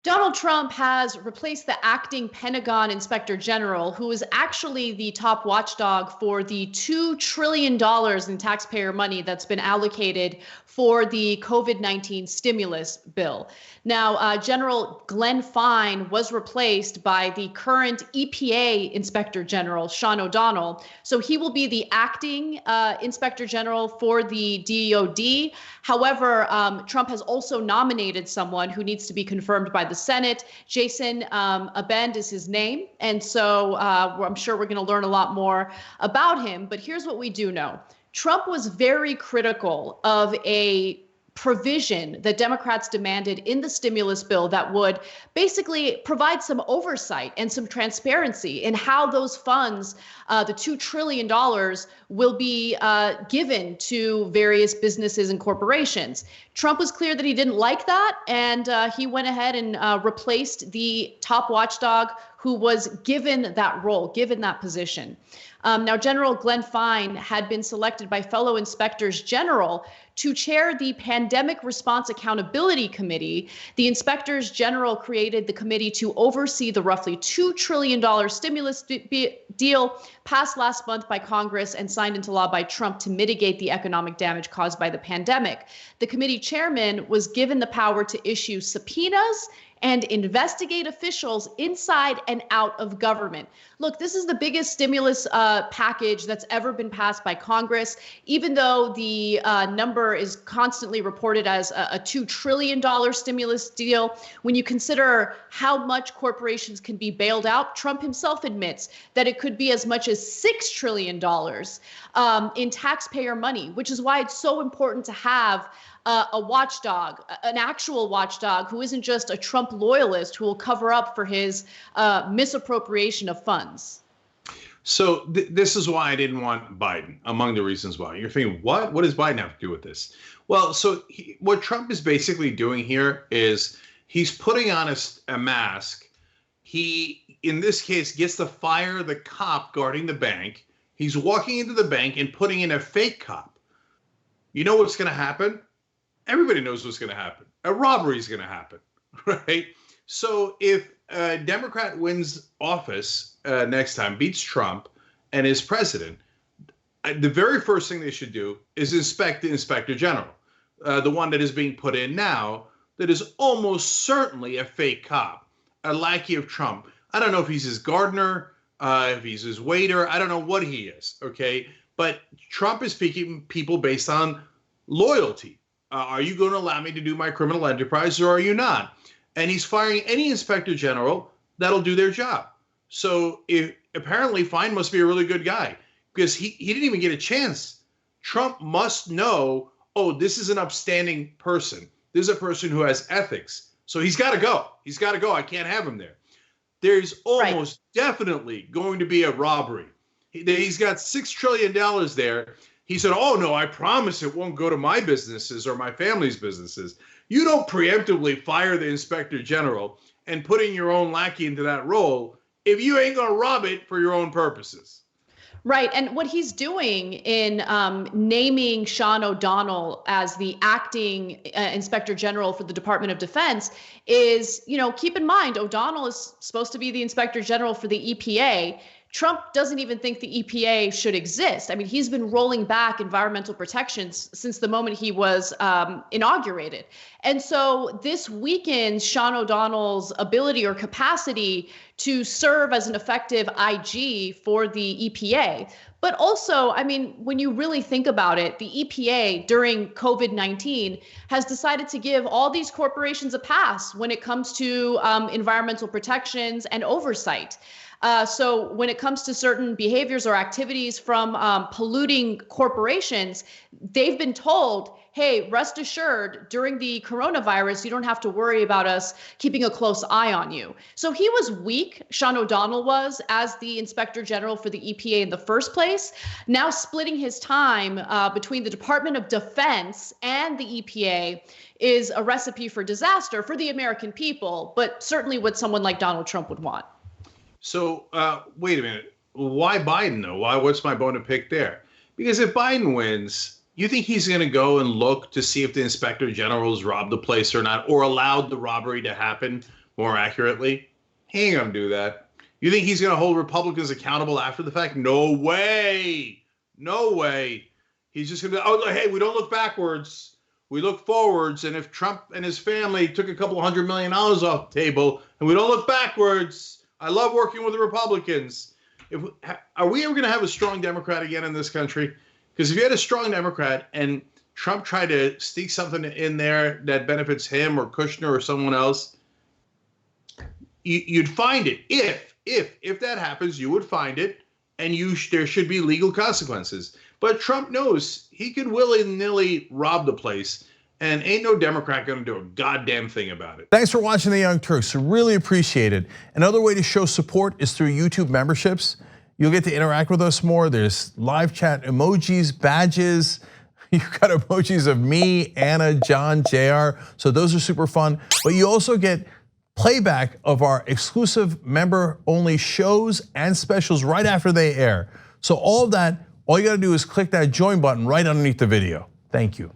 Donald Trump has replaced the acting Pentagon Inspector General, who is actually the top watchdog for the $2 trillion in taxpayer money that's been allocated for the COVID-19 stimulus bill. Now, General Glenn Fine was replaced by the current EPA Inspector General, Sean O'Donnell. So he will be the acting Inspector General for the DOD. However, Trump has also nominated someone who needs to be confirmed by the Senate. Jason Abend is his name. And so I'm sure we're going to learn a lot more about him. But here's what we do know. Trump was very critical of a provision that Democrats demanded in the stimulus bill that would basically provide some oversight and some transparency in how those funds, the $2 trillion, will be given to various businesses and corporations. Trump was clear that he didn't like that, and he went ahead and replaced the top watchdog who was given that role, given that position. Now, General Glenn Fine had been selected by fellow inspectors general to chair the Pandemic Response Accountability Committee. The inspectors general created the committee to oversee the roughly $2 trillion stimulus deal passed last month by Congress and signed into law by Trump to mitigate the economic damage caused by the pandemic. The committee chairman was given the power to issue subpoenas and investigate officials inside and out of government. Look, this is the biggest stimulus package that's ever been passed by Congress, even though the number is constantly reported as a $2 trillion stimulus deal. When you consider how much corporations can be bailed out, Trump himself admits that it could be as much as $6 trillion in taxpayer money, which is why it's so important to have a watchdog, an actual watchdog who isn't just a Trump loyalist who will cover up for his misappropriation of funds. So this is why I didn't want Biden, among the reasons why. You're thinking, what? What does Biden have to do with this? Well, so what Trump is basically doing here is he's putting on a mask. He, in this case, gets to fire the cop guarding the bank. He's walking into the bank and putting in a fake cop. You know what's going to happen? Everybody knows what's going to happen. A robbery is going to happen, right? So if a Democrat wins office next time, beats Trump, and is president, the very first thing they should do is inspect the inspector general, the one that is being put in now, that is almost certainly a fake cop, a lackey of Trump. I don't know if he's his gardener, if he's his waiter. I don't know what he is, okay? But Trump is picking people based on loyalty. Are you going to allow me to do my criminal enterprise, or are you not? And he's firing any inspector general that'll do their job. So apparently Fine must be a really good guy, because he didn't even get a chance. Trump must know, oh, this is an upstanding person. This is a person who has ethics. So he's got to go. He's got to go. I can't have him there. There's almost definitely going to be a robbery. He's got $6 trillion there. He said, oh, no, I promise it won't go to my businesses or my family's businesses. You don't preemptively fire the inspector general and put in your own lackey into that role if you ain't going to rob it for your own purposes. Right. And what he's doing in naming Sean O'Donnell as the acting inspector general for the Department of Defense is, keep in mind, O'Donnell is supposed to be the inspector general for the EPA. Trump doesn't even think the EPA should exist. I mean, he's been rolling back environmental protections since the moment he was inaugurated. And so this weakens Sean O'Donnell's ability or capacity to serve as an effective IG for the EPA. But also, I mean, when you really think about it, the EPA during COVID-19 has decided to give all these corporations a pass when it comes to environmental protections and oversight. So when it comes to certain behaviors or activities from polluting corporations, they've been told, hey, rest assured, during the coronavirus, you don't have to worry about us keeping a close eye on you. So he was weak, Sean O'Donnell was, as the inspector general for the EPA in the first place. Now splitting his time between the Department of Defense and the EPA is a recipe for disaster for the American people, but certainly what someone like Donald Trump would want. So wait a minute. Why Biden, though? What's my bone to pick there? Because if Biden wins, you think he's going to go and look to see if the inspector general's robbed the place or not, or allowed the robbery to happen more accurately. He ain't gonna do that. You think he's gonna hold Republicans accountable after the fact? No way. No way. He's just gonna be, oh, hey, we don't look backwards. We look forwards. And if Trump and his family took a couple $100 million off the table and we don't look backwards, I love working with the Republicans. Are we ever gonna have a strong Democrat again in this country? Because if you had a strong Democrat and Trump tried to sneak something in there that benefits him or Kushner or someone else, you'd find it. If that happens, you would find it, and there should be legal consequences. But Trump knows he can willy-nilly rob the place, and ain't no Democrat gonna do a goddamn thing about it. Thanks for watching The Young Turks. I really appreciate it. Another way to show support is through YouTube memberships. You'll get to interact with us more. There's live chat emojis, badges. You've got emojis of me, Anna, John, JR. So those are super fun. But you also get playback of our exclusive member-only shows and specials right after they air. So all of that, all you gotta do is click that join button right underneath the video. Thank you.